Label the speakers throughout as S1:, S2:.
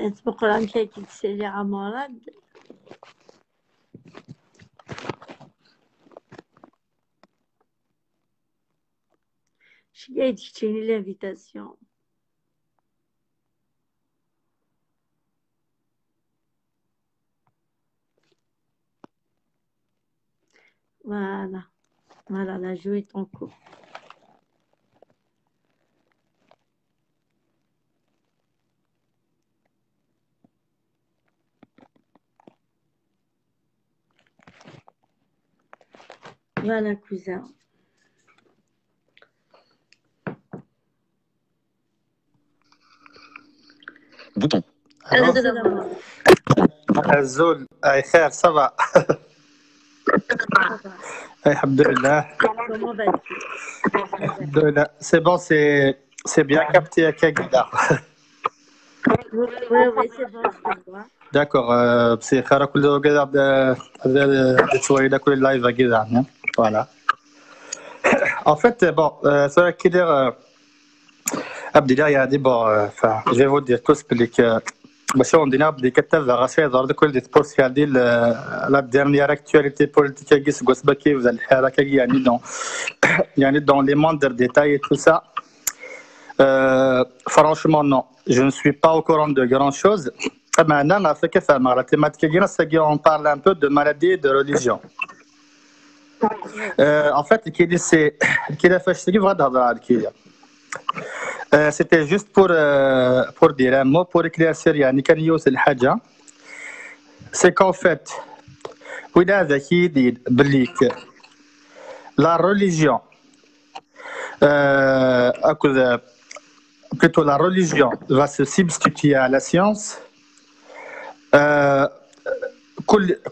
S1: تبقى كي تسالي عمارات شي تشيني l'invitation. Voilà, voilà, la joue est en cours. Voilà, cousin.
S2: Bouton.
S3: Azul, Khair, ça va. Alhamdulillah.
S1: Comment vas-tu?
S3: Alhamdulillah. C'est bon, c'est bien capté à Kagida.
S1: Oui, c'est bon, je te vois.
S3: D'accord, c'est Khara كله قاعد تسوي لك كل لايف كده يعني. Voilà. En fait, bon, c'est vrai qu'il Abdillah, il y a des bon, enfin, je vais vous dire tous que بس on dit نبدي كتب غاسي ضرب كل دي سبورت هذه la dernière actualité politique qui se gosse باكي vous allez حركة يعني dans les moindres détails et tout ça. Franchement non, je ne suis pas au courant de grand chose. Maintenant, la thématique on parle un peu de maladie et de religion. En fait, c'était juste pour dire un mot, pour éclaircir c'est qu'en fait, la religion, plutôt la religion va se substituer à la science.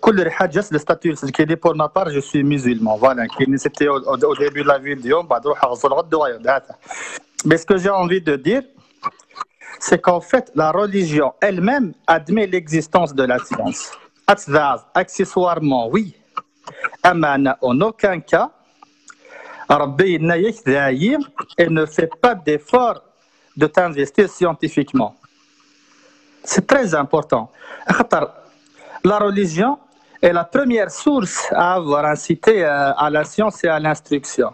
S3: كل حاجه le statut qui est pour ma part je suis musulman voilà c'était au début de la vidéo بعد روح اغسل غدو mais ce que j'ai envie de dire c'est qu'en fait la religion elle-même admet l'existence de la science accessoirement oui amana en aucun cas ربي نايك دايم et ne fait pas d'effort de t'investir scientifiquement. C'est très important. La religion est la première source à avoir incité à la science et à l'instruction.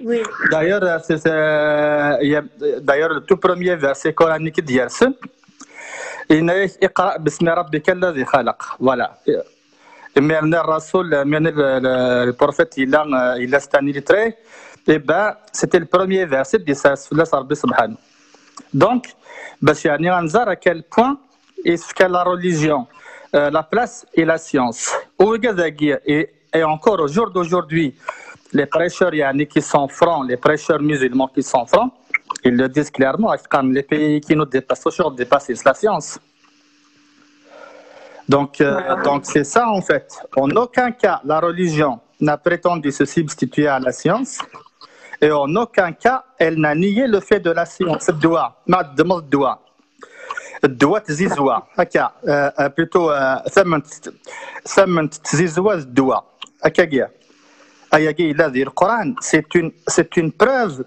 S1: Oui.
S3: D'ailleurs, le tout premier verset coranique d'Yersen, il est Iqra bismi rabbika alladhi khalaq. Voilà. Mais le prophète, il a stabilité. Et ben, c'était le premier verset de ça. Donc, à quel point est-ce que la religion, la place et la science, et encore au jour d'aujourd'hui, les prêcheurs qui sont francs, les prêcheurs musulmans qui sont francs, ils le disent clairement, comme les pays qui nous dépassent aujourd'hui dépassent la science. Donc c'est ça en fait. En aucun cas, la religion n'a prétendu se substituer à la science. Et en aucun cas, elle n'a nié le fait de la science. الدواء تزيزوا هكا بلوتو ثمن تزيزوا الدواء هكا كاع اياكي الذي القران c'est une preuve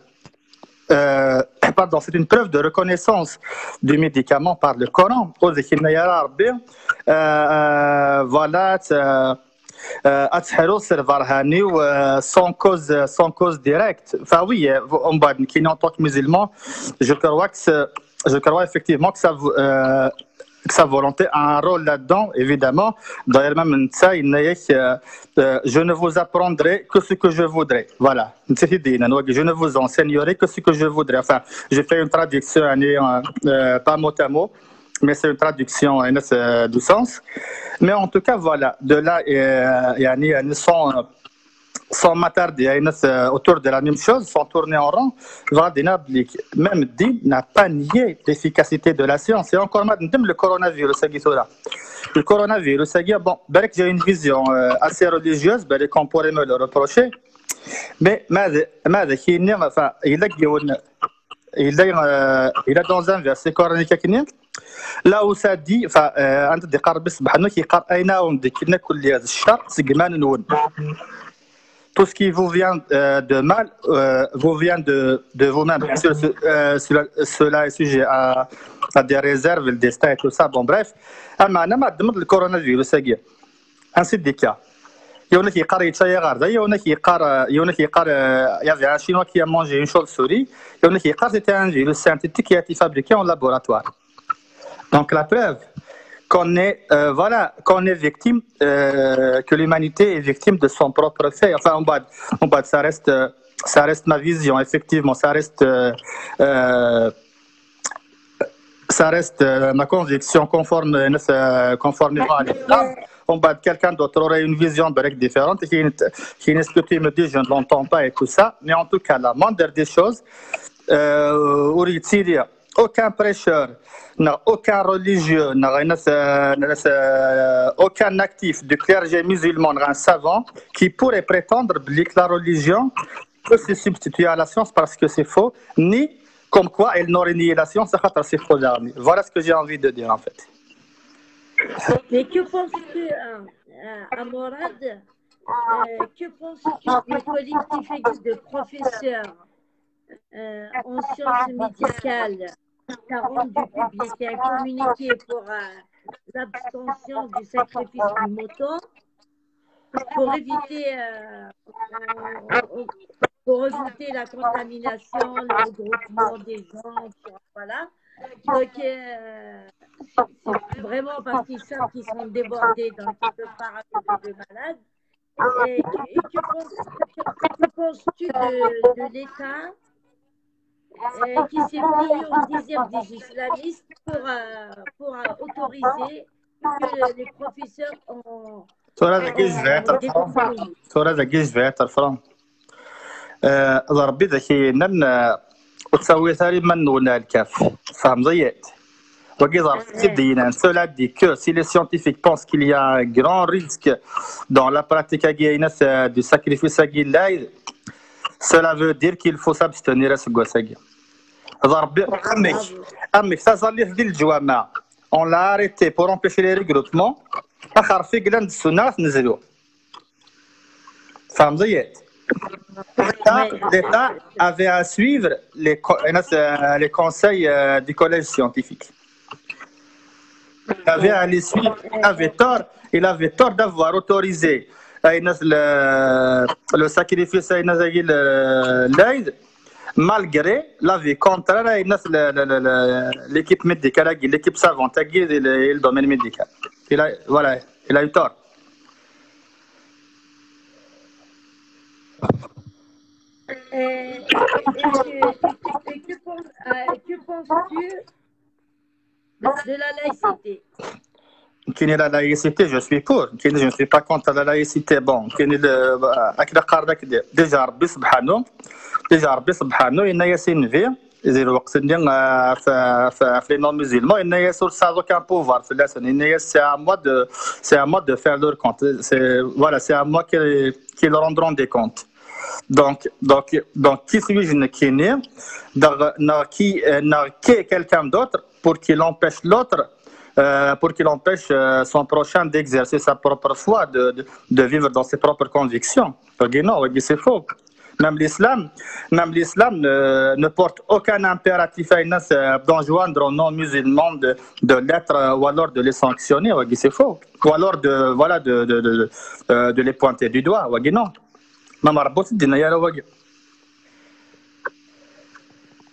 S3: pardon c'est une preuve de reconnaissance du médicament par le Coran وذكرنا يا ربي voilà sans cause directe. Enfin oui, en tant que musulman, je crois effectivement que sa volonté a un rôle là-dedans, évidemment. D'ailleurs, même ça, je ne vous apprendrai que ce que je voudrais. Voilà. Je ne vous enseignerai que ce que je voudrais. Enfin, j'ai fait une traduction, pas mot à mot, mais c'est une traduction du sens. Mais en tout cas, voilà. De là, sans m'attarder autour de la même chose, sans tourner en rond, même Din n'a pas nié l'efficacité de la science. Et encore maintenant, le coronavirus, le coronavirus, bon, j'ai une vision assez religieuse, qu'on pourrait me le reprocher. Mais il a dans un verset coranique là où ça dit, أنت دي قرب الصبح نو كي قرأينا وندكنا كل هذا الشر سجمان نون. tout ce qui vous vient de mal vous vient de vous-même. Bien sûr, cela est sujet à des réserves, le destin et tout ça. Bon, bref. أما أنا ما demande le coronavirus, un syndicat. Il y en a qui parlent de Chayarda, il y en a qui parlent, il y avait un Chinois qui a mangé une chauve-souris, il y en a qui parlent c'était un virus synthétique qui a été fabriqué en laboratoire. Donc la preuve qu'on est, qu'on est victime, que l'humanité est victime de son propre fait. Enfin, en bas, ça reste ma vision. Effectivement, ça reste ma conviction conformément à l'islam. En bas, quelqu'un d'autre aurait une vision différente qui est ce que tu me dis, je ne l'entends pas et tout ça. Mais en tout cas, la moindre des choses, aucun prêcheur, aucun religieux, aucun actif du clergé musulman, un savant, qui pourrait prétendre que la religion peut se substituer à la science parce que c'est faux, ni comme quoi elle n'aurait nié la science, c'est faux. Voilà ce que j'ai envie de dire en fait.
S1: Mais que penses-tu, à Morad, que penses-tu du collectif de professeurs en sciences médicales qui a rendu public un communiqué pour l'abstention du sacrifice du mouton pour éviter la contamination, le regroupement des gens, voilà. Donc, c'est vraiment parce qu'ils savent qu'ils sont débordés, donc ils peuvent pas rajouter de malades. Et que penses-tu de l'État qui s'est plié au désir des islamistes pour autoriser que les professeurs ont
S3: ربي ذكي نن وتسوي ثاني من الكاف فهم ضيعت cela dit que si les scientifiques pensent qu'il y a un grand risque dans la pratique du sacrifice à Gilaïd, cela veut dire qu'il faut s'abstenir à ce gossag. On l'a arrêté pour empêcher les regroupements. L'État avait à suivre les conseils du collège scientifique. Il avait à les suivre. Il avait tort d'avoir autorisé le sacrifice à l'Aïd, malgré l'avis contraire à l'équipe médicale, l'équipe savante et le domaine médical. Il a eu tort.
S1: Que penses-tu de la laïcité?
S3: Qui est la laïcité, je suis pour. Je ne suis pas contre la laïcité. Bon, déjà, Rabbi Subhanahu, il y a une vie. Les non-musulmans, il n'y a aucun pouvoir. C'est à moi de faire leur compte. C'est à moi qu'ils leur rendront des comptes. Donc, qui suis-je qui n'a quelqu'un d'autre pour qu'il empêche l'autre, pour qu'il empêche son prochain d'exercer sa propre foi, de vivre dans ses propres convictions. Non, c'est faux. Même l'islam ne porte aucun impératif d'enjoindre aux non-musulmans de l'être ou alors de les sanctionner. C'est faux. Ou alors de les pointer du doigt. Non.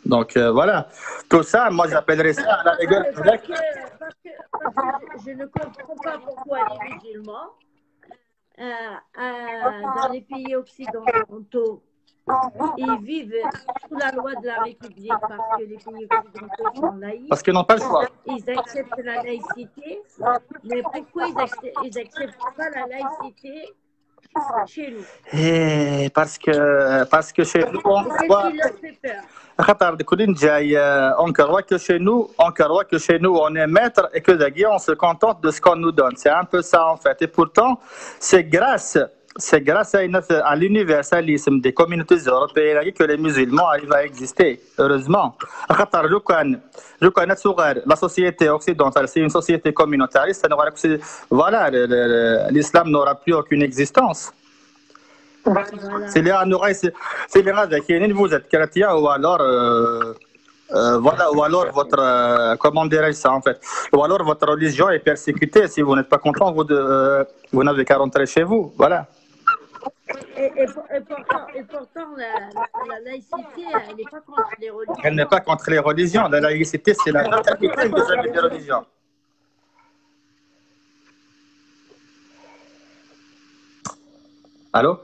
S3: Donc voilà, tout ça, moi j'appellerais ça à la rigueur.
S1: Parce que je ne comprends pas pourquoi les musulmans, dans les pays occidentaux, ils vivent sous la loi de la République parce que les pays occidentaux sont laïcs.
S3: Parce qu'ils n'ont pas le choix.
S1: Ils acceptent la laïcité, mais pourquoi ils n'acceptent pas la laïcité chez nous?
S3: Parce que chez nous, on voit... On croit que chez nous, on est maître et que on se contente de ce qu'on nous donne. C'est un peu ça en fait. Et pourtant, c'est grâce à l'universalisme des communautés européennes que les musulmans arrivent à exister. Heureusement. La société occidentale, c'est une société communautariste. Voilà, l'islam n'aura plus aucune existence.
S1: Voilà.
S3: C'est les Anouraï, c'est les Raza qui est vous êtes chrétien ou alors voilà, ou alors votre comment dirais-je ça en fait, ou alors votre religion est persécutée. Si vous n'êtes pas content, vous n'avez qu'à rentrer chez vous. Voilà.
S1: Et pourtant la laïcité, elle n'est pas contre les religions.
S3: Elle n'est pas contre les religions. La laïcité, c'est la totalité des religions. Allô?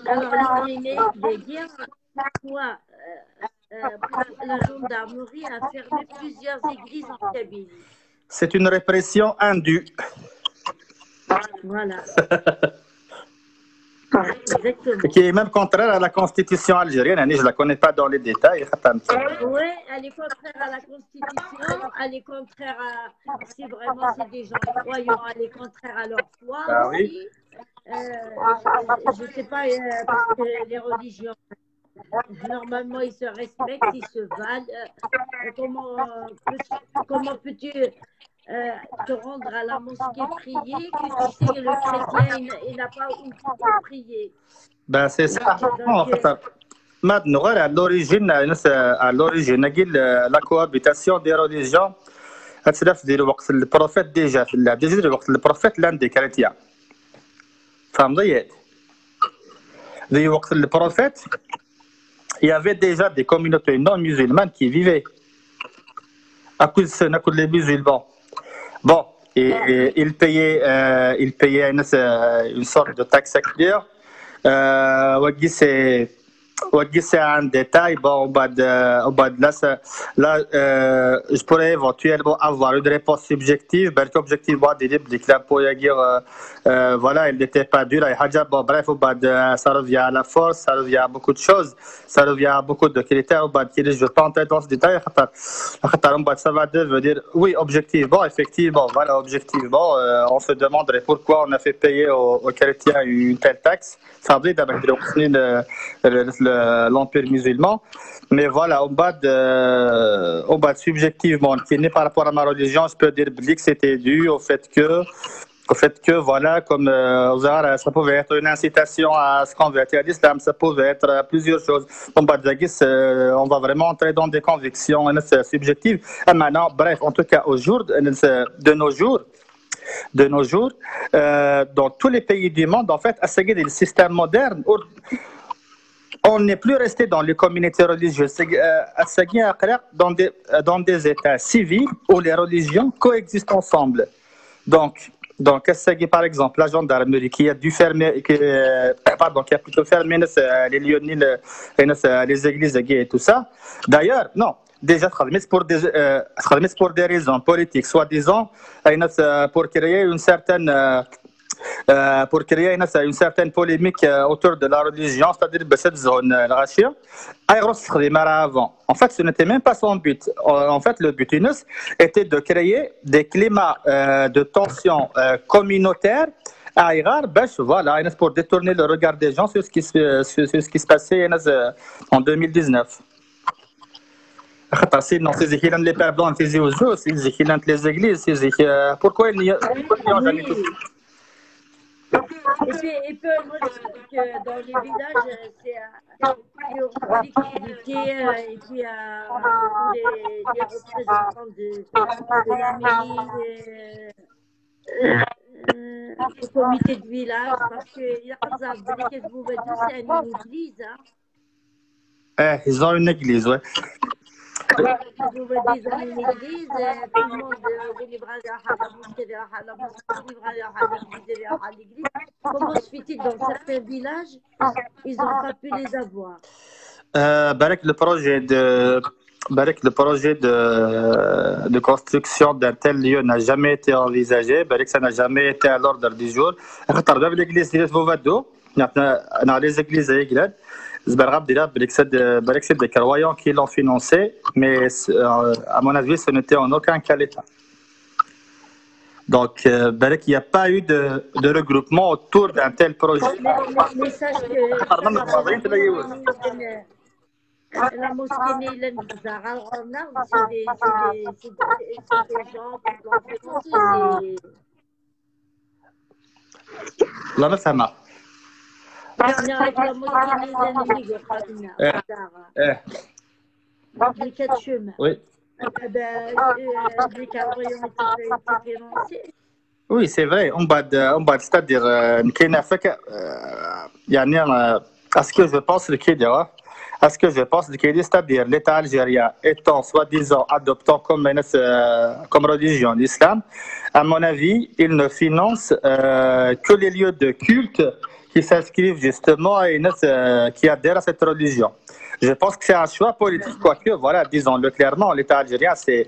S1: Alors, les guerres, quoi, la gendarmerie a fermé plusieurs églises en Kabylie.
S3: C'est une répression indue.
S1: Voilà. Exactement.
S3: Qui est même contraire à la constitution algérienne. Je ne la connais pas dans les détails.
S1: Oui, elle est contraire à la constitution, elle est contraire à, si vraiment c'est des gens croyants, elle est contraire à leur foi
S3: ah,
S1: aussi.
S3: Oui.
S1: Je ne sais pas, parce que les religions, normalement, ils se respectent, ils se valent. Comment peux-tu te rendre à la mosquée prier que tu sais que le chrétien il n'a pas où prier?
S3: Ben, c'est ça. Maintenant, à l'origine, la cohabitation des religions, le prophète déjà, le prophète l'un des chrétiens. Le prophète, il y avait déjà des communautés non musulmanes qui vivaient. À cause de les musulmans. Bon, et il payait une sorte de taxe séculaire. C'est un détail. Bon, là, je pourrais éventuellement avoir une réponse subjective. Objectivement, voilà, il n'était pas dur. Bon, bref, ça revient à la force, ça revient à beaucoup de choses, ça revient à beaucoup de critères. Je ne vais pas entrer dans ce détail. Ça va devenir, oui, objectivement, effectivement, voilà, objectivement, on se demanderait pourquoi on a fait payer aux chrétiens une telle taxe. Ça veut dire l'Empire musulman. Mais voilà, au bas subjectivement, par rapport à ma religion, je peux dire que c'était dû au fait que voilà, comme ça pouvait être une incitation à se convertir à l'islam, ça pouvait être plusieurs choses. On va vraiment entrer dans des convictions subjectives. Et maintenant, bref, en tout cas, de nos jours, dans tous les pays du monde, en fait, à seguir le système moderne, on n'est plus resté dans les communautés religieuses, dans des états civils où les religions coexistent ensemble. Donc, par exemple, la gendarmerie qui a plutôt fermé les lieux, les églises et tout ça. D'ailleurs, non. Déjà, pour des raisons politiques, soi-disant, pour créer une certaine polémique autour de la religion, c'est-à-dire cette zone avant. En fait, ce n'était même pas son but. En fait, le but était de créer des climats de tension communautaire à Iran, voilà, pour détourner le regard des gens sur ce qui se passait en 2019. Non, c'est les pères blancs, c'est les églises, pourquoi il n'y a jamais tout
S1: et puis, moi, je trouve que dans les villages, c'est collectivité et puis les représentants de la mairie, le comité de village, parce que c'est une église. Hein.
S3: Ils ont une église, ouais.
S1: Ils ont une église, tout le monde à l'église. Comment se fait-il dans certains villages, ils n'ont pas pu les avoir?
S3: Le projet de construction d'un tel lieu n'a jamais été envisagé. Ça n'a jamais été à l'ordre du jour. L'église les églises c'est des croyants qui l'ont financé, mais à mon avis, ce n'était en aucun cas l'État. Donc, il n'y a pas eu de regroupement autour d'un tel projet.
S1: Mais sache que la mosquée Nélen Zara, c'est des gens qui l'ont financé.
S3: La Sama.
S1: avec la mosquée des ennemis, les 4 chemins.
S3: Oui.
S1: Les cadres ont été financés.
S3: Oui, c'est vrai. C'est-à-dire, à ce que je pense, c'est-à-dire l'État algérien étant soi-disant adoptant comme religion l'islam, à mon avis, il ne finance que les lieux de culte qui s'inscrivent justement et qui adhèrent à cette religion. Je pense que c'est un choix politique, quoique, voilà, disons-le clairement, l'État algérien, c'est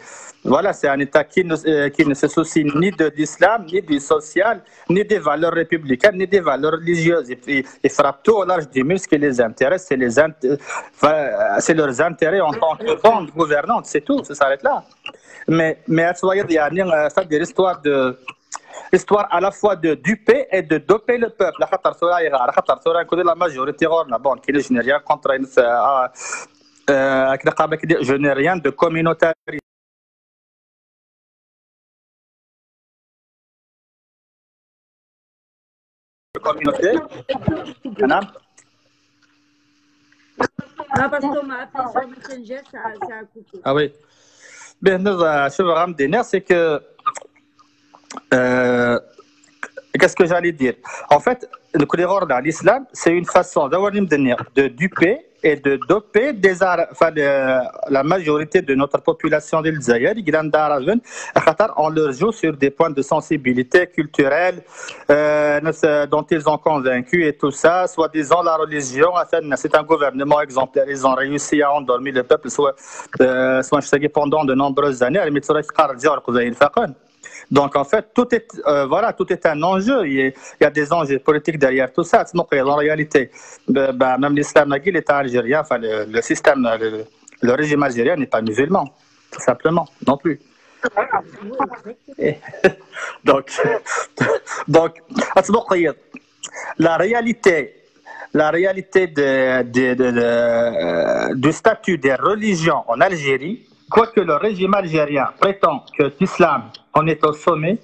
S3: un État qui ne se soucie ni de l'islam, ni du social, ni des valeurs républicaines, ni des valeurs religieuses. Il frappe tout au large du muscle et les intéresse, c'est leurs intérêts en tant que bande gouvernante, c'est tout, ça s'arrête là. Mais c'est-à-dire histoire à la fois de duper et de doper le peuple. La majorité, bon, je n'ai rien contre, je n'ai rien de communautaire. Communauté.
S1: Parce qu'on m'a appelé sur Messenger, ça a coupé.
S3: Ah oui. Ben, c'est que qu'est-ce que j'allais dire? En fait, le couleur dans l'islam, c'est une façon de duper et de doper la majorité de notre population de l'Zaïr. On leur joue sur des points de sensibilité culturelle dont ils ont convaincu et tout ça. Soi-disant, la religion, c'est un gouvernement exemplaire. Ils ont réussi à endormir le peuple pendant de nombreuses années. Donc en fait, tout est un enjeu. Il y a des enjeux politiques derrière tout ça. En réalité, même l'islam, l'État algérien, enfin le système, le régime algérien n'est pas musulman, tout simplement, non plus. Donc, la réalité du statut des religions en Algérie, quoique le régime algérien prétend que l'islam en est au sommet,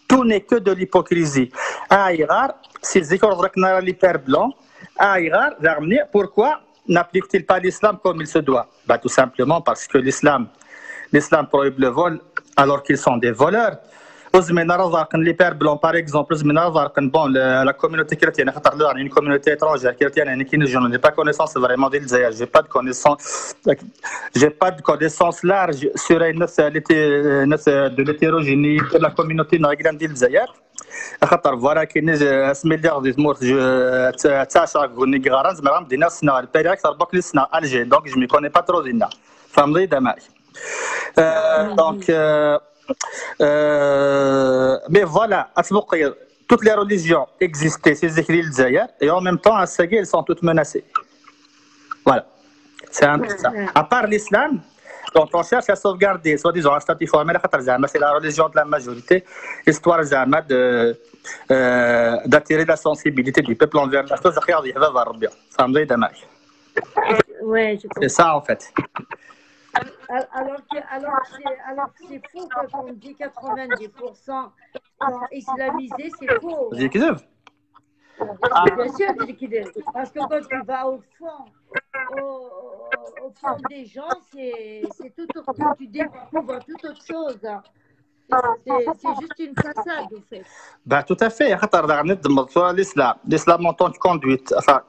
S3: tout n'est que de l'hypocrisie. S'ils écoutent l'hyper blanc, pourquoi n'applique-t-il pas l'islam comme il se doit? Tout simplement parce que l'islam prohibe le vol alors qu'ils sont des voleurs. L'hyper blanc, par exemple, bon, la communauté chrétienne, une communauté étrangère chrétienne, je n'ai pas connaissance vraiment de l'Israël. J'ai pas de connaissance large sur de l'hétérogénéité de la communauté nagrienne d'Israël. Voilà qu'il y a 1 milliard de morts. Donc je ne me connais pas trop. Donc mais voilà, toutes les religions existaient, c'est écrit le Zaïr, et en même temps, elles sont toutes menacées. Voilà, c'est un peu ça. À part l'islam, donc on cherche à sauvegarder, soi-disant, un statut formel, c'est la religion de la majorité, histoire d'attirer la sensibilité du peuple envers la chose. C'est ça en fait.
S1: Alors que c'est faux quand on dit 90% sont islamisés, c'est faux.
S3: Bien sûr,
S1: parce que quand tu vas au fond des gens, c'est tout autre chose. Tu découvres toute autre chose. C'est juste une façade, en fait.
S3: Tout à fait. L'islam en tant que conduite, enfin,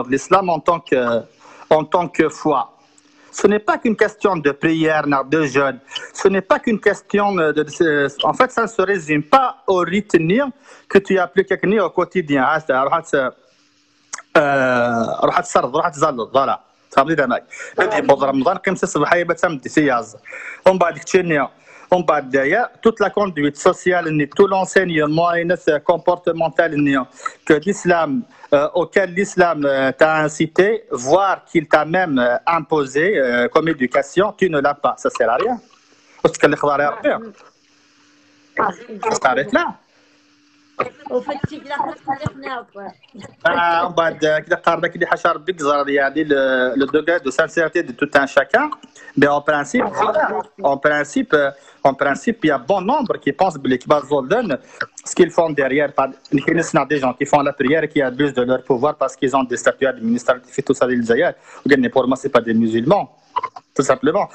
S3: l'islam en tant que foi. Ce n'est pas qu'une question de prière, de jeûne. Ce n'est pas qu'une question en fait, ça ne se résume pas au retenir que tu appliques au quotidien. Voilà. Toute la conduite sociale, tout l'enseignement comportemental que l'islam, auquel l'islam t'a incité, voire qu'il t'a même imposé comme éducation, tu ne l'as pas. Ça sert à rien. Ça s'arrête là.
S1: Au fait, c'est que
S3: le degré de sincérité de tout un chacun, mais en principe, il y a bon nombre qui pensent que qu'ils font derrière. Il y a des gens qui font la prière et qui abusent de leur pouvoir parce qu'ils ont des statuts administratifs et tout ça. Pour moi, ce pas des musulmans, tout simplement.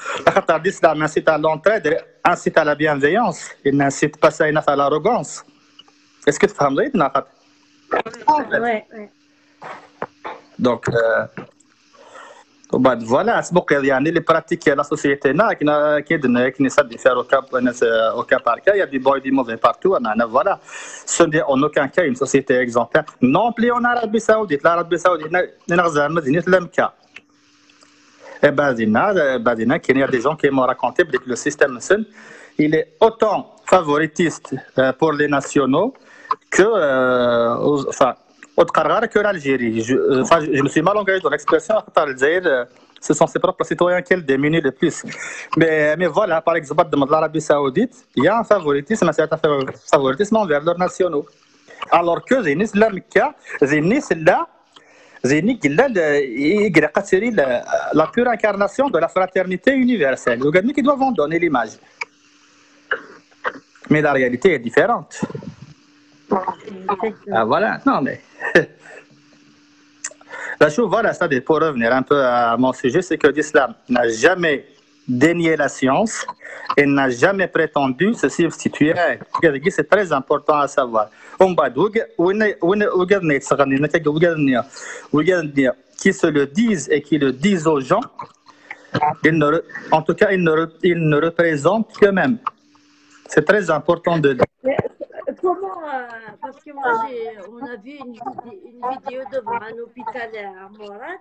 S3: L'islam incite à l'entraide, incite à la bienveillance, il n'incite pas ça à l'arrogance. Est-ce que tu comprends?
S1: Ouais.
S3: Donc, voilà, les pratiques de la société, qui essaient de faire au cas par cas, il y a des bons et des mauvais partout. Voilà. Ce n'est en aucun cas une société exemplaire. Non plus en Arabie Saoudite. L'Arabie Saoudite, il y a des gens qui m'ont raconté que le système SUN, il est autant favoritiste pour les nationaux que que l'Algérie. Je me suis mal engagé dans l'expression. Ce sont ses propres citoyens qui le démunissent le plus. Mais voilà, par exemple, dans l'Arabie Saoudite, il y a un favoritisme, envers leurs nationaux. Alors que la pure incarnation de la fraternité universelle. Qui doivent en donner l'image. Mais la réalité est différente. Ah voilà, non mais. La chose, voilà, ça, pour revenir un peu à mon sujet, c'est que l'islam n'a jamais dénié la science et n'a jamais prétendu se substituer à elle. C'est très important à savoir. Qui se le disent et qui le disent aux gens, en tout cas, ils ne représentent qu'eux-mêmes. C'est très important de dire.
S1: Comment, parce que moi, on a vu une vidéo devant un hôpital à Morat.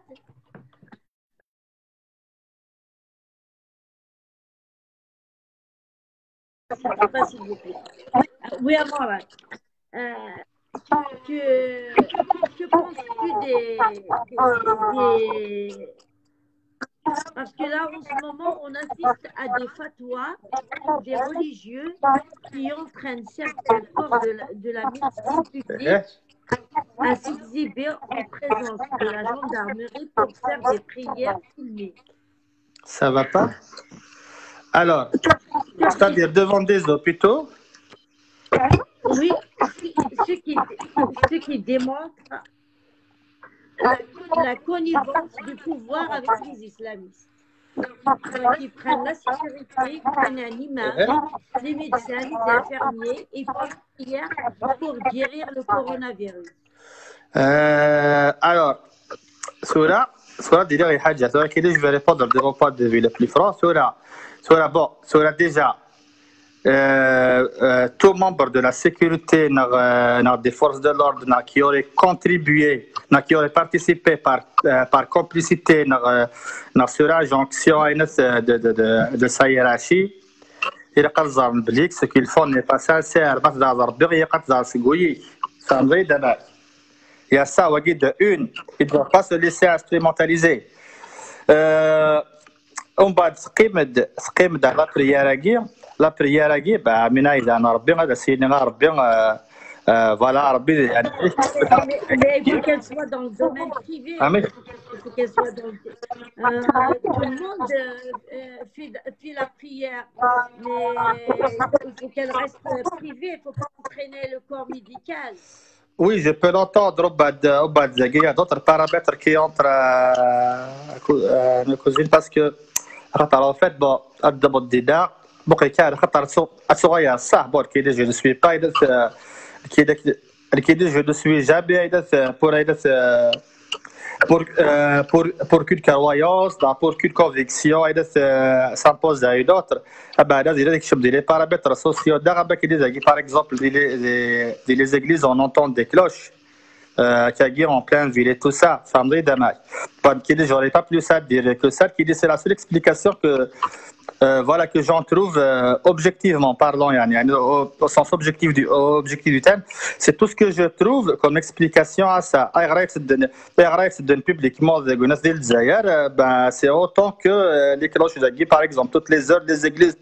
S1: Je ne sais pas s'il vous plaît. Oui, à Morat. Que penses-tu des... Parce que là, en ce moment, on assiste à des fatwas des religieux qui entraînent certains corps de la médecine publique à s'exhiber en présence de la gendarmerie pour faire des prières filmées.
S3: Ça va pas? Alors, c'est-à-dire devant des hôpitaux?
S1: Oui, ce qui démontre la connivence du pouvoir avec les islamistes. Donc, ils prennent la sécurité, ils prennent un imam, les médecins, les infirmiers, et font une prière pour guérir le coronavirus.
S3: Alors, Soura, dire je vais répondre de mon point de vue le plus franc. Soura, déjà, tout membre de la sécurité des forces de l'ordre qui aurait contribué, qui aurait participé par complicité dans cette injonction de sa hiérarchie, ce qu'ils font n'est pas sincère. Il y a ça, de une, ils ne doivent pas se laisser instrumentaliser. On va se dans la prière à guerre. La prière à guerre, voilà,
S1: mais il faut qu'elle soit dans le domaine privé. Il faut qu'elle soit dans tout le monde fait la prière, mais il faut qu'elle reste privée. Il ne faut pas entraîner le corps médical.
S3: Oui, je peux l'entendre. Il y a d'autres paramètres qui entrent en cuisine parce que, en fait, je ne suis pas je ne suis jamais pour qu'une croyance, pour qu'une conviction s'impose à une autre. Les paramètres sociaux, par exemple, les églises, on entend des cloches qui en pleine ville et tout ça. Ça me dit dommage. J'aurais pas plus à dire que ça. C'est la seule explication voilà, que j'en trouve objectivement parlant, au sens objectif du terme, c'est tout ce que je trouve comme explication à ça. Publiquement, c'est autant que les cloches, par exemple, toutes les heures des églises,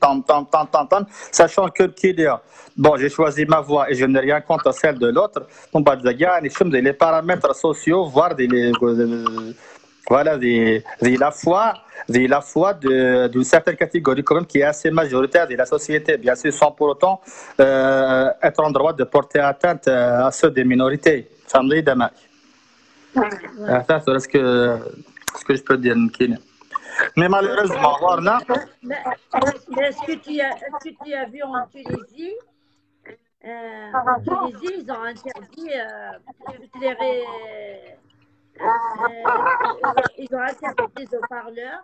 S3: sachant que qu'il y a. Bon, j'ai choisi ma voie et je n'ai rien contre celle de l'autre. Les paramètres sociaux, voire Voilà, la foi d'une certaine catégorie quand même qui est assez majoritaire de la société, bien sûr, sans pour autant être en droit de porter atteinte à ceux des minorités. Famille de Mac. Ça, c'est ce que je peux dire, Nkine. Mais malheureusement, voilà.
S1: Mais est-ce que tu as vu en Tunisie, ils ont interdit toutes les ils ont interdit les haut-parleurs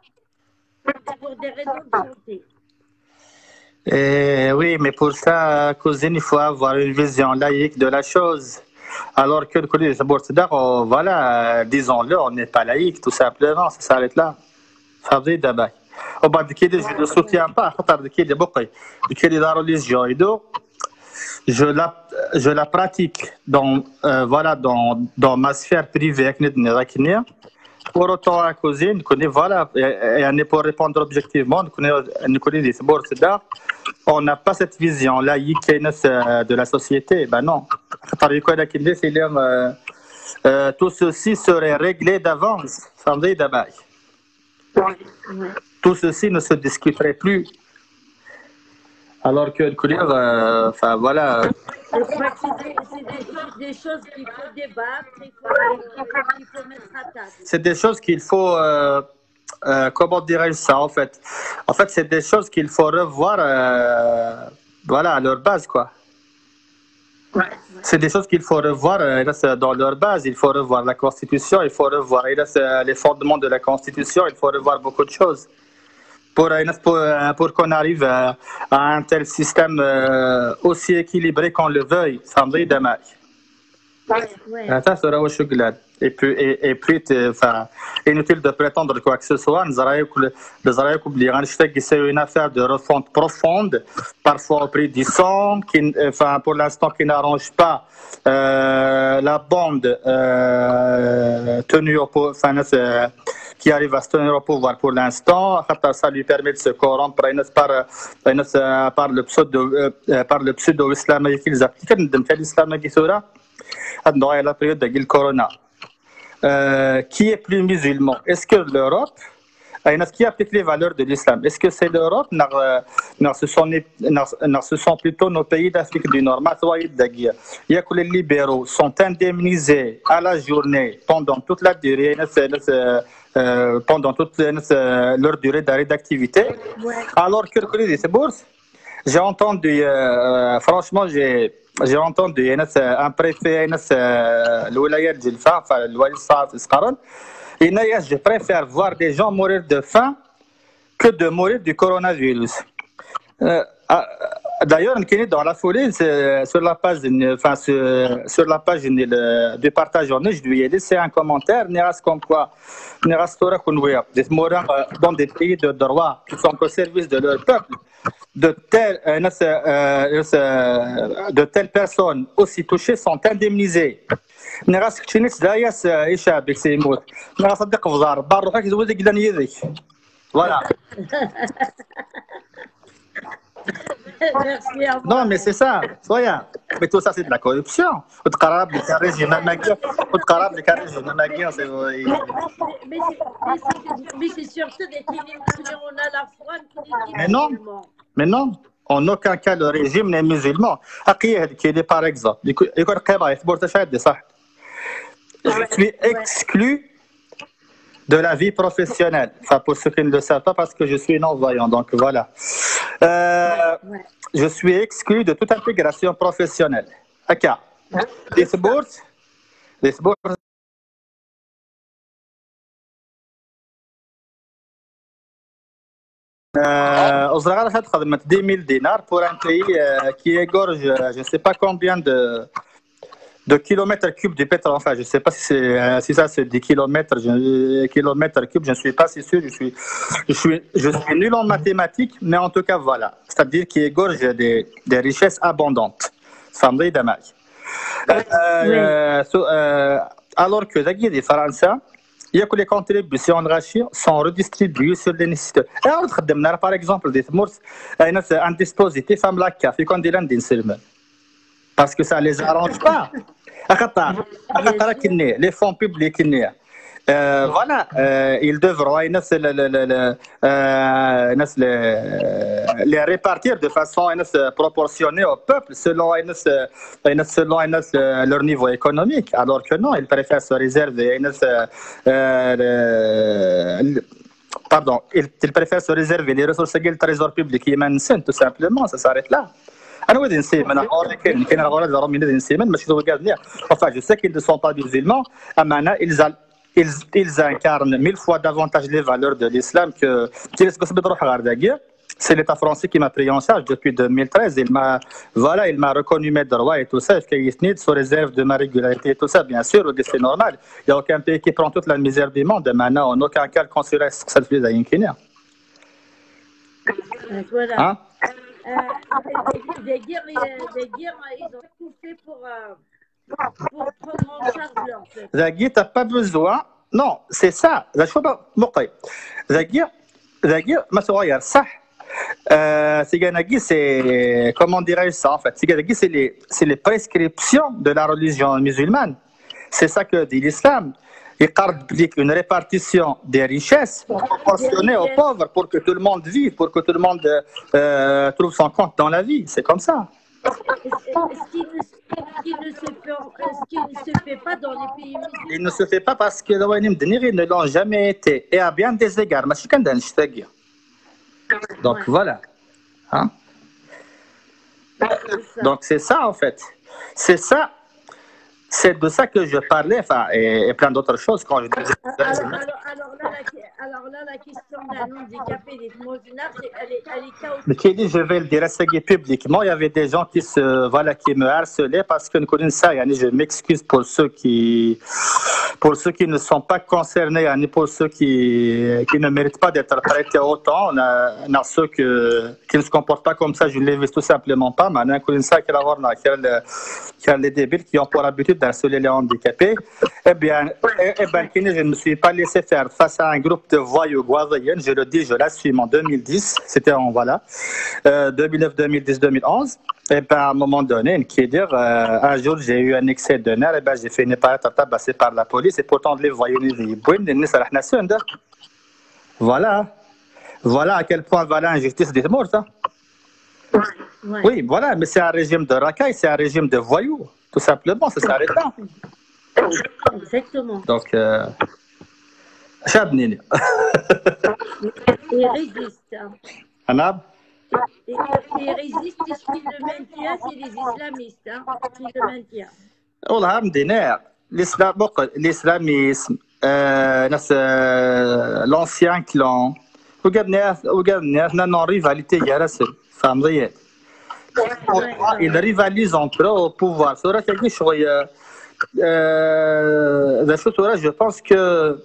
S1: pour des raisons de santé.
S3: Oui, mais pour ça, cousine, il faut avoir une vision laïque de la chose. Alors que le collège de voilà, disons-le, on n'est pas laïque, tout simplement, ça s'arrête là. Ça veut dire d'abord. Au bas de qui je ne soutiens pas, de qui la religion et d'eau. Je la pratique dans ma sphère privée. Pour autant, la cousine, voilà, et pour répondre objectivement, on n'a pas cette vision laïque de la société. Ben non. Tout ceci serait réglé d'avance. Ça veut dire d'abord. Tout ceci ne se discuterait plus. Alors que le collègue, enfin voilà.
S1: Je crois que c'est des choses qu'il faut débattre, qu'il faut mettre à table.
S3: C'est des choses qu'il faut, comment dirais-je ça en fait. En fait, c'est des choses qu'il faut revoir, voilà, à leur base quoi. C'est des choses qu'il faut revoir dans leur base. Il faut revoir la Constitution, il faut revoir les fondements de la Constitution, il faut revoir beaucoup de choses. Pour qu'on arrive à un tel système aussi équilibré qu'on le veuille, ça me dit dommage. Ça sera au chocolat. Et puis inutile de prétendre quoi que ce soit. C'est une affaire de refonte profonde, parfois au prix du sang, pour l'instant qui n'arrange pas la bande tenue au qui arrive à se tenir au pouvoir pour l'instant. Ça lui permet de se corrompre par le pseudo-islamique qu'ils appliquent. L'islamique dans la période de Corona. Qui est plus musulman? Est-ce que l'Europe, qui applique les valeurs de l'islam? Est-ce que c'est l'Europe? Ce sont plutôt nos pays d'Afrique du Nord. Il y a que les libéraux sont indemnisés à la journée pendant toute la durée, pendant toute leur durée d'arrêt d'activité. Alors que c'est bourse. J'ai entendu, franchement, j'ai entendu un préfet l'Oulayat Djilfa, enfin le Wali Saad Isqaran. Je préfère voir des gens mourir de faim que de mourir du coronavirus. D'ailleurs, dans la foulée, sur la page du partage en ligne, je lui ai laissé un commentaire, comme quoi, dans des pays de droit qui sont au service de leur peuple, de telles personnes aussi touchées sont indemnisées. Voilà.
S1: Merci à vous.
S3: Non, mais c'est ça. Mais tout ça, c'est de la corruption.
S1: Mais c'est surtout des musulmans. On a la foi qui est
S3: musulman. Mais non. En aucun cas, le régime n'est musulman. Par exemple, je suis exclu de la vie professionnelle. Enfin, pour ceux qui ne le savent pas, parce que je suis non-voyant. Donc, voilà. Je suis exclu de toute intégration professionnelle. Les bourses. Aux 10 000 dinars pour un pays qui égorge je ne sais pas combien de kilomètres cubes de pétrole. Enfin, je ne sais pas si ça c'est des kilomètres cubes, je ne suis pas si sûr. Je suis nul en mathématiques, mais en tout cas, voilà. C'est-à-dire qu'il égorge des richesses abondantes. Ça me dit dommage. Alors que les Français, il y a que les contributions sont redistribuées sur les nécessiteux. Par exemple, un dispositif à la CAF, parce que ça ne les arrange pas. Les fonds publics, Voilà, ils devront les répartir de façon proportionnée au peuple selon leur niveau économique, alors que non, ils préfèrent se réserver pardon, ils préfèrent se réserver les ressources du trésor public, tout simplement, ça s'arrête là. Enfin, je sais qu'ils ne sont pas musulmans, mais ils incarnent mille fois davantage les valeurs de l'islam que c'est l'État français qui m'a pris en charge depuis 2013. Il m'a reconnu mes droits et tout ça. Sous réserve de ma régularité et tout ça, bien sûr, c'est normal. Il n'y a aucun pays qui prend toute la misère du monde. Maintenant, en aucun cas, le consulat, ça fait des Kenya.
S1: Voilà. Hein? Des guerres, ils ont tout fait pour prendre en charge leur peuple.
S3: Zagir, tu n'as pas besoin. Non, c'est ça. Zagir, ma soeur, ça. C'est comment dirais-je ça en fait? C'est les prescriptions de la religion musulmane. C'est ça que dit l'islam. Il implique une répartition des richesses proportionnée aux pauvres pour que tout le monde vive, pour que tout le monde trouve son compte dans la vie. C'est comme ça.
S1: Ce qui ne se fait pas dans les pays musulmans.
S3: Il ne se fait pas parce que ils ne l'ont jamais été. Et à bien des égards. Donc voilà. Hein? Donc c'est ça en fait. C'est ça. C'est de ça que je parlais, enfin, et plein d'autres choses quand je disais.
S1: Alors là, la question d'un handicapé des Mosinards, elle est chaotique.
S3: Mais qui dit, je vais le dire publiquement, il y avait des gens qui me harcelaient parce que nous connaissons ça. Je m'excuse pour ceux qui ne sont pas concernés, pour ceux qui ne méritent pas d'être traités autant. On a ceux qui ne se comportent pas comme ça, je ne les vis tout simplement pas. Maintenant, nous connaissons ça, qu'il y a les débiles qui ont pour habitude d'harceler les handicapés. Eh bien, je ne me suis pas laissé faire face à un groupe de voyous guadeloupéens. Je le dis, je l'assume, en 2010. C'était en 2009, 2010, 2011. Et bien, à un moment donné, un jour, j'ai eu un excès de nerfs. Et ben, j'ai fini par être tabassé par la police. Et pourtant, les voyous, voilà. Voilà à quel point l'injustice des morts, ça. Ouais. Oui, voilà, mais c'est un régime de racaille, c'est un régime de voyous. Tout simplement, ça s'arrête là.
S1: Exactement.
S3: Donc, Chabnil.
S1: Il résiste.
S3: Anab?
S1: Il résiste, ce qui le maintient, c'est les islamistes qui le maintiennent.
S3: L'islamisme, l'ancien clan, non rivalité, il y a la seule. Ils rivalisent entre eux au pouvoir. Je pense que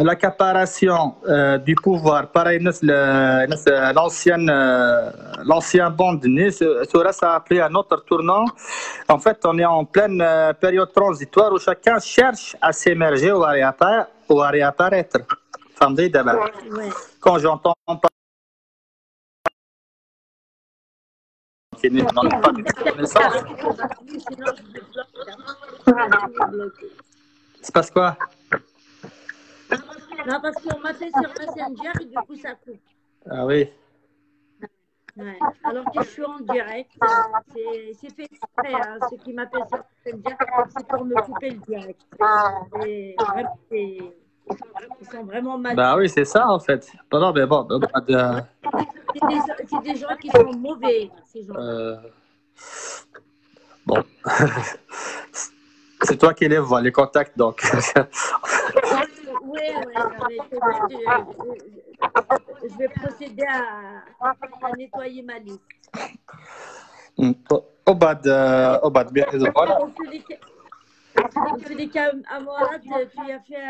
S3: l'accaparation du pouvoir, pareil, l'ancien bande de Nice, ça a pris un autre tournant. En fait, on est en pleine période transitoire où chacun cherche à s'émerger ou à réapparaître. Quand j'entends qui n'est pas de connaissance. C'est parce quoi?
S1: Non, parce qu'on m'a fait sur Messenger et du coup ça coupe.
S3: Ah oui.
S1: Ouais. Alors que je suis en direct, c'est fait exprès. Ce qui m'appelle sur Messenger, c'est pour me couper le direct. Ils sont vraiment mal.
S3: Bah oui, c'est ça en fait. Non, mais bon.
S1: C'est des gens qui sont mauvais, ces gens.
S3: Bon. C'est toi qui les vois, les contacts, donc.
S1: Oui, je vais procéder à nettoyer ma liste.
S3: Bien, voilà.
S1: En tous les cas, Amourat, tu as fait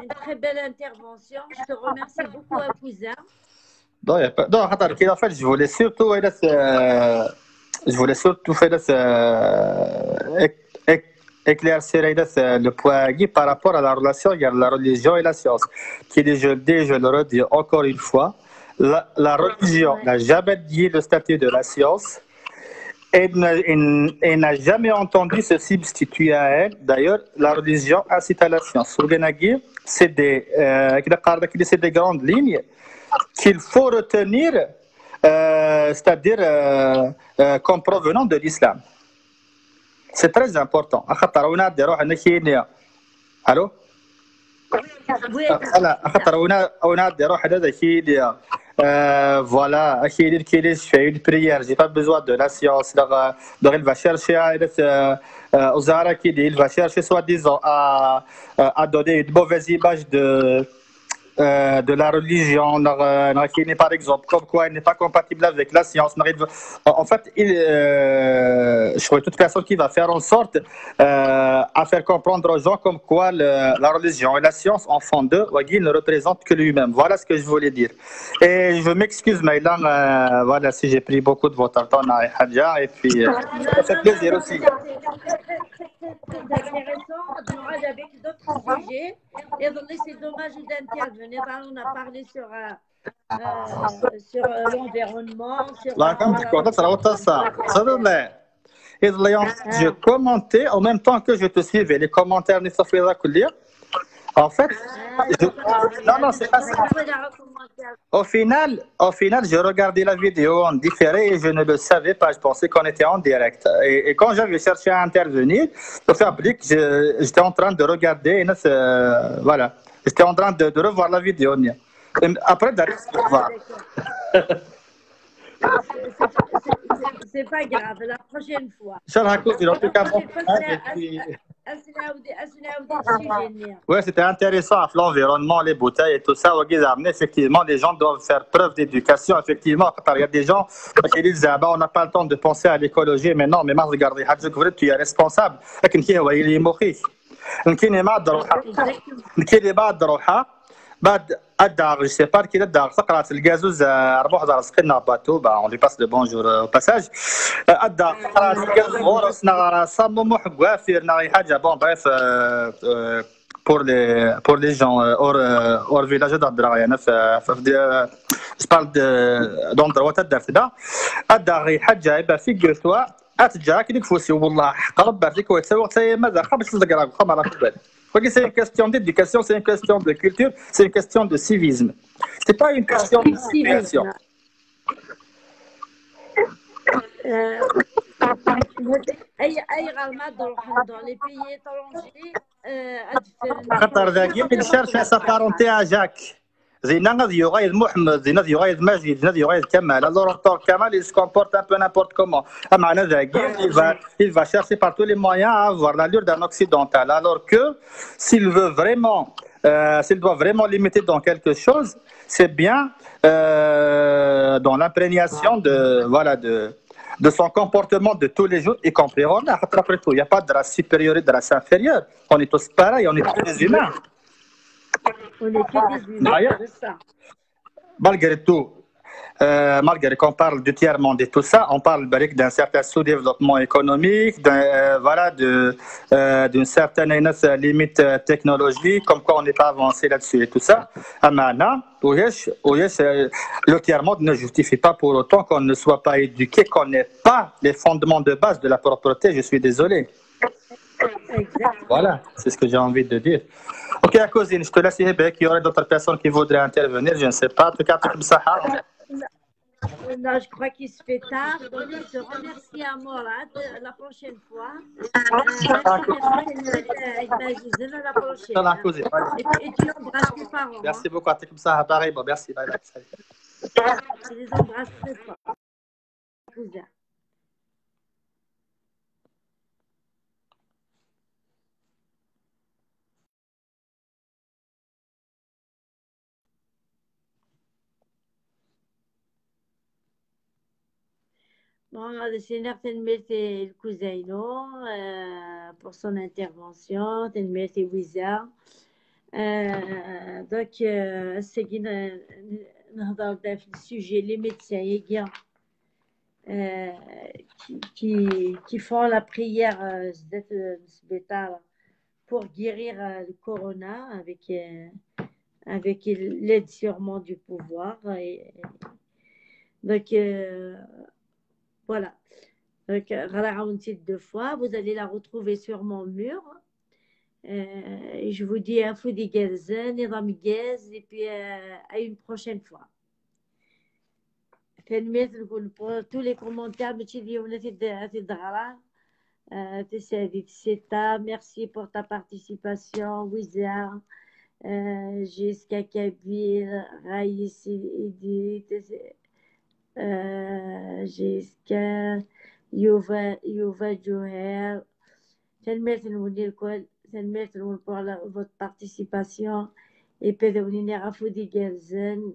S1: une très belle intervention. Je te remercie beaucoup, cousin.
S3: Non, en fait, je voulais surtout faire éclaircir le point par rapport à la relation entre la religion et la science. Qui est, je le redis encore une fois, la religion n'a jamais dit le statut de la science. et n'a jamais entendu se substituer à elle. D'ailleurs, la religion incite à la science. C'est des grandes lignes qu'il faut retenir, c'est-à-dire comme provenant de l'islam. C'est très important. Allô?
S1: Oui,
S3: خاطر ونعدي روح هذا كي voilà qu'il est fait une prière, j'ai pas besoin de la science. Donc il va chercher aux Arabes il va chercher soi-disant à donner une mauvaise image de la religion, par exemple, comme quoi elle n'est pas compatible avec la science. En fait, je crois que toute personne qui va faire en sorte à faire comprendre aux gens comme quoi la religion et la science en font deux, il ne représente que lui-même. Voilà ce que je voulais dire. Et je m'excuse, Maïlan, voilà, si j'ai pris beaucoup de votre temps, Hadja, et puis ça fait plaisir aussi.
S1: Très intéressant. Avec d'autres sujets. Et donc, c'est dommage d'intervenir. On a parlé sur l'environnement, sur
S3: je commentais en même temps que je te suivais. Les commentaires ne sont pas en fait, non, c'est pas ça. Au final, je regardais la vidéo en différé et je ne le savais pas. Je pensais qu'on était en direct. Et quand j'avais cherché à intervenir, j'étais en train de regarder. Voilà. J'étais en train de revoir la vidéo. Après, d'aller voir.
S1: C'est pas grave, la prochaine fois.
S3: Oui, c'était intéressant, l'environnement, les bouteilles et tout ça. Effectivement, les gens doivent faire preuve d'éducation. Effectivement, il y a des gens qui disent on n'a pas le temps de penser à l'écologie, mais non, mais regardez, tu es responsable. بعد الدار سي بار كي الدار سقرات الغازوز 4000 سقينا باتو on lui passe le bonjour au passage الدار سقرات الغاز ورسنا صمم حقوافير نغي حاجه بون بريف pour les gens hors village d'Adra انا في je parle d'endroit الدار دا الدار حاجه يبقى فيغورتوا اتجاك ديك فوسي والله قرب فيك وتسوق ماذا خمس دقائق خمره في c'est une question d'éducation, c'est une question de culture, c'est une question de civisme. C'est pas une question de civilisation.
S1: Dans les pays étrangers,
S3: il cherche à s'apparenter à Jacques. Zina Yoraïd Mohamed, Zina Yoraïd Majid, Zina Yoraïd Kamal. Alors, Dr Kamal, il se comporte un peu n'importe comment. Il va chercher par tous les moyens à avoir l'allure d'un occidental. Alors que s'il veut vraiment, s'il doit vraiment limiter dans quelque chose, c'est bien dans l'imprégnation de son comportement de tous les jours, y compris on a. Après tout, il n'y a pas de race supérieure et de race inférieure. On est tous pareils, on est tous des humains.
S1: On est que des humains, c'est ça.
S3: Malgré qu'on parle du tiers-monde et tout ça, on parle d'un certain sous-développement économique, d'une certaine limite technologique, comme quoi on n'est pas avancé là-dessus et tout ça. Le tiers-monde ne justifie pas pour autant qu'on ne soit pas éduqué, qu'on n'ait pas les fondements de base de la propreté. Je suis désolé.
S1: Exactement.
S3: Voilà, c'est ce que j'ai envie de dire. Ok, cousine, je te laisse y il y aurait d'autres personnes qui voudraient intervenir, je ne sais pas. En tout cas,
S1: non, je crois qu'il se fait tard, donc je te remercie à Morad la prochaine fois. La prochaine. Et tu embrasses tes parents.
S3: Merci beaucoup, à ça, pareil, bon, merci, bye bye.
S1: Je les embrasse très fort. Cousin. Bon, c'est merci le cousin pour son intervention, merci Wiza. Donc, c'est le sujet les médecins qui font la prière pour guérir le corona avec l'aide sûrement du pouvoir. Donc, voilà. غراونتي deux fois. Vous allez la retrouver sur mon mur. Et je vous dis à Foudi Gerzen, et puis à une prochaine fois. Pour tous les commentaires, merci pour ta participation, Wizard, Jiska Kabir, Raïs Edith, Jiska, Yuva Joher. Merci pour votre participation et puis on est à Foudi Gerzen.